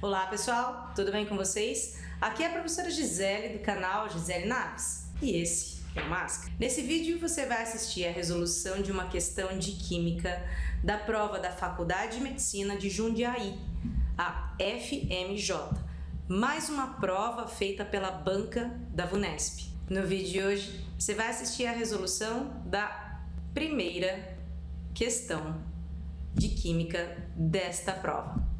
Olá pessoal, tudo bem com vocês? Aqui é a professora Gisele do canal Gisele Naves e esse é o Máscara. Nesse vídeo você vai assistir a resolução de uma questão de Química da prova da Faculdade de Medicina de Jundiaí, a FMJ, mais uma prova feita pela banca da VUNESP. No vídeo de hoje você vai assistir a resolução da primeira questão de Química desta prova.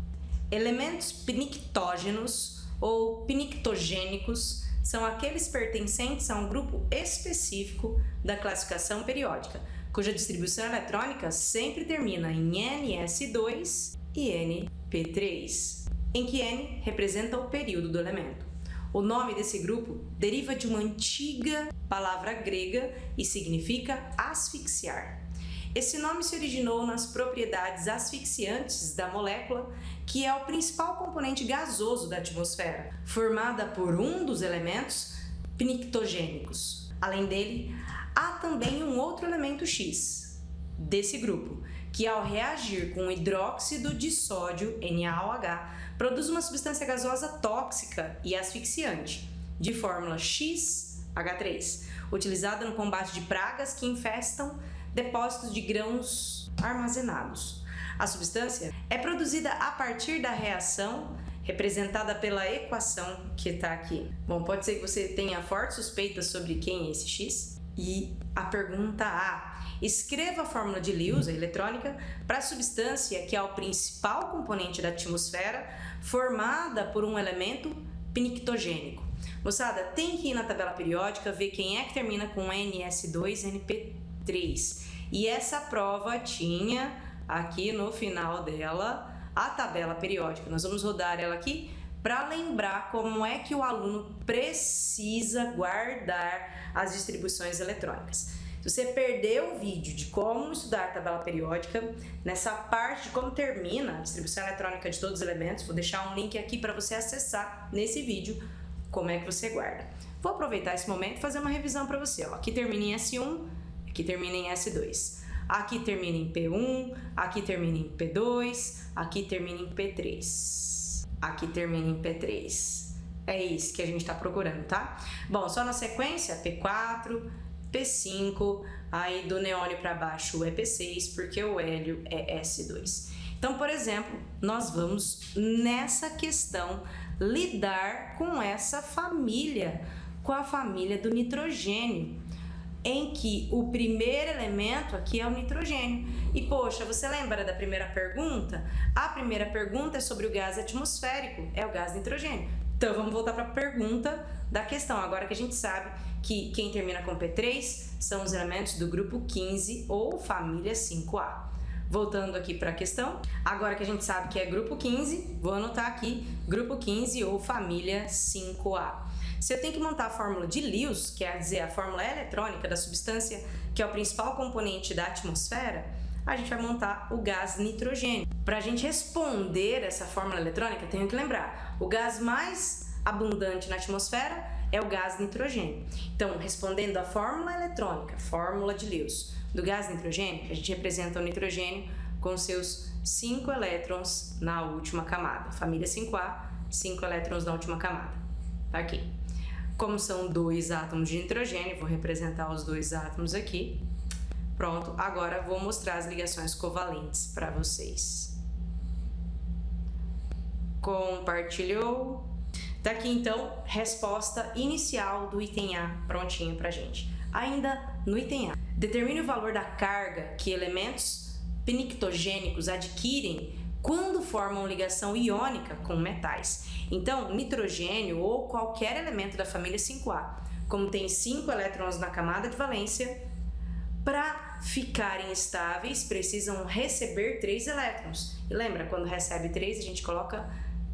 Elementos pnictógenos ou pnictogênicos são aqueles pertencentes a um grupo específico da classificação periódica, cuja distribuição eletrônica sempre termina em Ns2 e Np3, em que N representa o período do elemento. O nome desse grupo deriva de uma antiga palavra grega e significa asfixiar. Esse nome se originou nas propriedades asfixiantes da molécula, que é o principal componente gasoso da atmosfera, formada por um dos elementos pnictogênicos. Além dele, há também um outro elemento X desse grupo, que ao reagir com o hidróxido de sódio, NaOH, produz uma substância gasosa tóxica e asfixiante, de fórmula XH3, utilizada no combate de pragas que infestam depósitos de grãos armazenados. A substância é produzida a partir da reação representada pela equação que está aqui. Bom, pode ser que você tenha forte suspeita sobre quem é esse X. E a pergunta A: escreva a fórmula de Lewis, a eletrônica, para a substância que é o principal componente da atmosfera, formada por um elemento pnictogênico. Moçada, tem que ir na tabela periódica ver quem é que termina com Ns2 e Np3. E essa prova tinha aqui no final dela a tabela periódica. Nós vamos rodar ela aqui para lembrar como é que o aluno precisa guardar as distribuições eletrônicas. Se você perdeu o vídeo de como estudar a tabela periódica, nessa parte de como termina a distribuição eletrônica de todos os elementos, vou deixar um link aqui para você acessar nesse vídeo como é que você guarda. Vou aproveitar esse momento e fazer uma revisão para você. Aqui termina em S1, aqui termina em S2, aqui termina em P1, aqui termina em P2, aqui termina em P3, aqui termina em P3. É isso que a gente está procurando, tá? Bom, só na sequência, P4, P5, aí do neônio para baixo é P6, porque o hélio é S2. Então, por exemplo, nós vamos nessa questão lidar com essa família, com a família do nitrogênio, em que o primeiro elemento aqui é o nitrogênio. E poxa, você lembra da primeira pergunta? A primeira pergunta é sobre o gás atmosférico, é o gás nitrogênio. Então vamos voltar para a pergunta da questão, agora que a gente sabe que quem termina com P3 são os elementos do grupo 15 ou família 5A. Voltando aqui para a questão, agora que a gente sabe que é grupo 15, vou anotar aqui, grupo 15 ou família 5A. Se eu tenho que montar a fórmula de Lewis, quer dizer, a fórmula eletrônica da substância que é o principal componente da atmosfera, a gente vai montar o gás nitrogênio. Para a gente responder essa fórmula eletrônica, tenho que lembrar, o gás mais abundante na atmosfera é o gás nitrogênio. Então, respondendo a fórmula eletrônica, fórmula de Lewis, do gás nitrogênio, a gente representa o nitrogênio com seus 5 elétrons na última camada. Família 5A, 5 elétrons na última camada. Tá aqui. Como são 2 átomos de nitrogênio, vou representar os 2 átomos aqui. Pronto, agora vou mostrar as ligações covalentes para vocês. Compartilhou. Tá aqui então, resposta inicial do item A, prontinho pra gente. Ainda no item A, determine o valor da carga que elementos pnictogênicos adquirem quando formam ligação iônica com metais. Então, nitrogênio ou qualquer elemento da família 5A, como tem 5 elétrons na camada de valência, para ficarem estáveis precisam receber 3 elétrons. E lembra, quando recebe 3, a gente coloca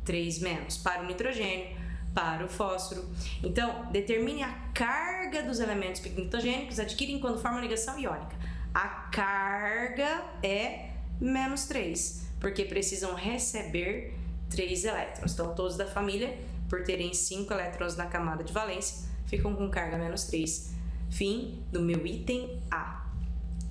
3 menos para o nitrogênio, para o fósforo. Então, determine a carga dos elementos pnictogênicos adquirem quando formam ligação iônica. A carga é menos 3, porque precisam receber 3 elétrons. Então, todos da família, por terem 5 elétrons na camada de valência, ficam com carga menos 3. Fim do meu item A.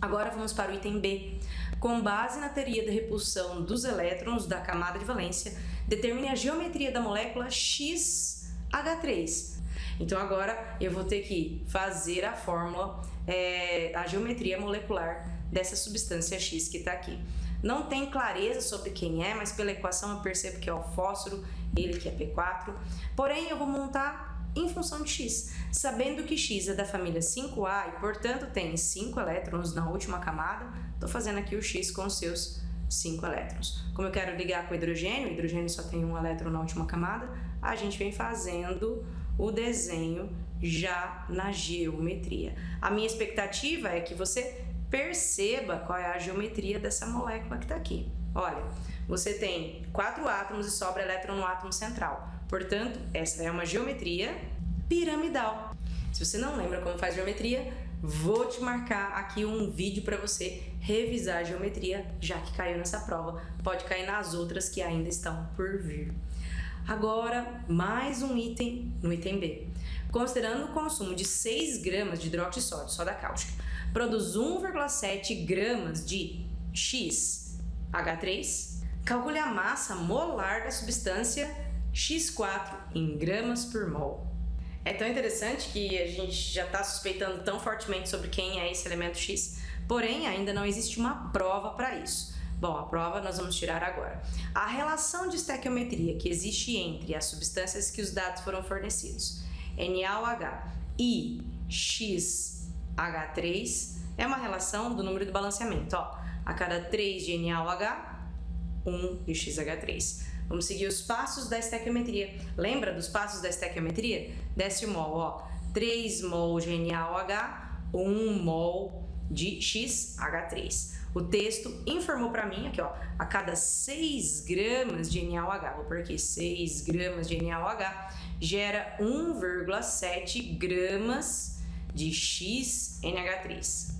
Agora vamos para o item B. com base na teoria da repulsão dos elétrons da camada de valência, determine a geometria da molécula XH3. Então agora eu vou ter que fazer a fórmula, a geometria molecular dessa substância X que está aqui. Não tem clareza sobre quem é, mas pela equação eu percebo que é o fósforo, ele que é P4. Porém, eu vou montar em função de X, sabendo que X é da família 5A e, portanto, tem 5 elétrons na última camada. Estou fazendo aqui o X com os seus 5 elétrons. Como eu quero ligar com o hidrogênio só tem um elétron na última camada, a gente vem fazendo o desenho já na geometria. A minha expectativa é que você perceba qual é a geometria dessa molécula que está aqui. Olha, você tem 4 átomos e sobra elétron no átomo central. Portanto, essa é uma geometria piramidal. Se você não lembra como faz geometria, vou te marcar aqui um vídeo para você revisar a geometria, já que caiu nessa prova. Pode cair nas outras que ainda estão por vir. Agora, mais um item no item B. Considerando o consumo de 6 gramas de hidróxido de sódio, soda cáustica, produz 1,7 gramas de XH3, calcule a massa molar da substância X4 em gramas por mol. É tão interessante que a gente já está suspeitando tão fortemente sobre quem é esse elemento X, porém ainda não existe uma prova para isso. Bom, a prova nós vamos tirar agora. A relação de estequiometria que existe entre as substâncias que os dados foram fornecidos, NaOH e XH3, é uma relação do número do balanceamento. Ó, a cada 3 de NaOH, 1 de XH3. Vamos seguir os passos da estequiometria. Lembra dos passos da estequiometria? Decimol, ó, 3 mol de NaOH, 1 mol de XH3. O texto informou para mim, aqui ó, a cada 6 gramas de NaOH, vou por aqui, 6 gramas de NaOH, gera 1,7 gramas de XNH3.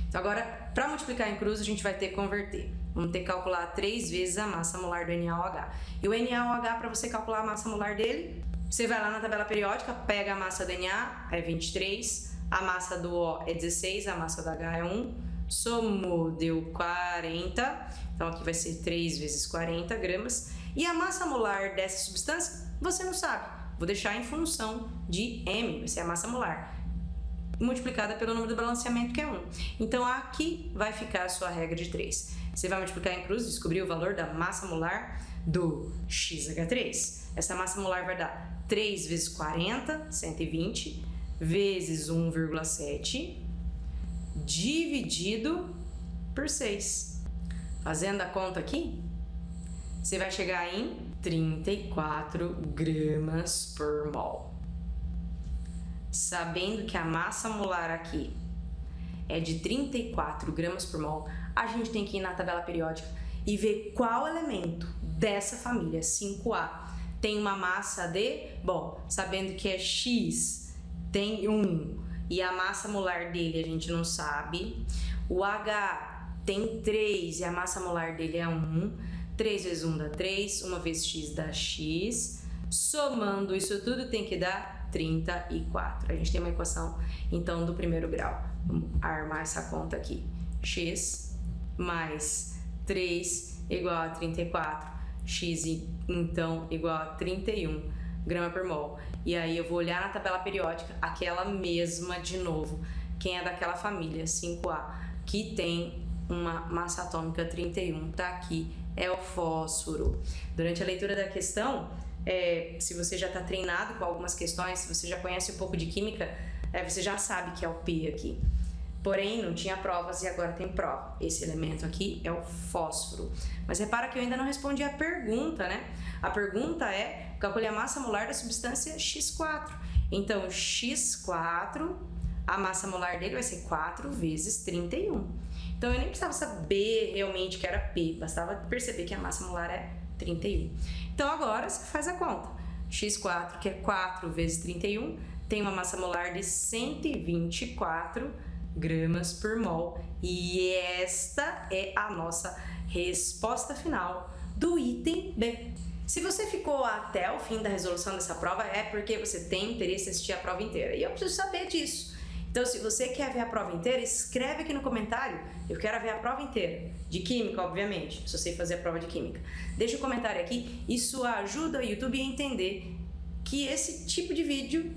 Então agora, para multiplicar em cruz, a gente vai ter que converter. Vamos ter que calcular 3 vezes a massa molar do NaOH. E o NaOH, para você calcular a massa molar dele, você vai lá na tabela periódica, pega a massa do Na, é 23, a massa do O é 16, a massa do H é 1, somou, deu 40, então aqui vai ser 3 vezes 40 gramas. E a massa molar dessa substância, você não sabe, vou deixar em função de M, vai ser a massa molar, multiplicada pelo número do balanceamento, que é 1. Então aqui vai ficar a sua regra de 3. Você vai multiplicar em cruz, descobrir o valor da massa molar do XH3. Essa massa molar vai dar 3 vezes 40, 120, vezes 1,7, dividido por 6. Fazendo a conta aqui, você vai chegar em 34 gramas por mol. Sabendo que a massa molar aqui é de 34 gramas por mol, a gente tem que ir na tabela periódica e ver qual elemento dessa família 5A tem uma massa de, bom, sabendo que é X, tem 1 e a massa molar dele a gente não sabe. O H tem 3 e a massa molar dele é 1. 3 vezes 1 dá 3, 1 vezes X dá X. Somando isso tudo tem que dar 34. A gente tem uma equação, então, do primeiro grau. Vamos armar essa conta aqui. X mais 3 igual a 34. X, então, igual a 31 grama por mol. E aí eu vou olhar na tabela periódica, aquela mesma de novo. Quem é daquela família 5A, que tem uma massa atômica 31, tá aqui, é o fósforo. Durante a leitura da questão, se você já está treinado com algumas questões, se você já conhece um pouco de química, você já sabe que é o P aqui. Porém, não tinha provas e agora tem prova. Esse elemento aqui é o fósforo. Mas repara que eu ainda não respondi a pergunta, né? A pergunta é, calcule a massa molar da substância X4. Então, X4, a massa molar dele vai ser 4 vezes 31. Então, eu nem precisava saber realmente que era P, bastava perceber que a massa molar é 31. Então, agora você faz a conta. X4, que é 4 vezes 31, tem uma massa molar de 124 gramas por mol. E esta é a nossa resposta final do item B. Se você ficou até o fim da resolução dessa prova, é porque você tem interesse em assistir a prova inteira. E eu preciso saber disso. Então, se você quer ver a prova inteira, escreve aqui no comentário, eu quero ver a prova inteira, de química, obviamente, se eu sei fazer a prova de química. Deixa um comentário aqui, isso ajuda o YouTube a entender que esse tipo de vídeo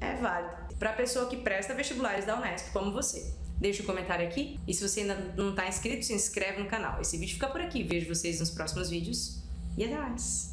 é válido para a pessoa que presta vestibulares da Unesp, como você. Deixa um comentário aqui e se você ainda não está inscrito, se inscreve no canal. Esse vídeo fica por aqui, vejo vocês nos próximos vídeos e até mais!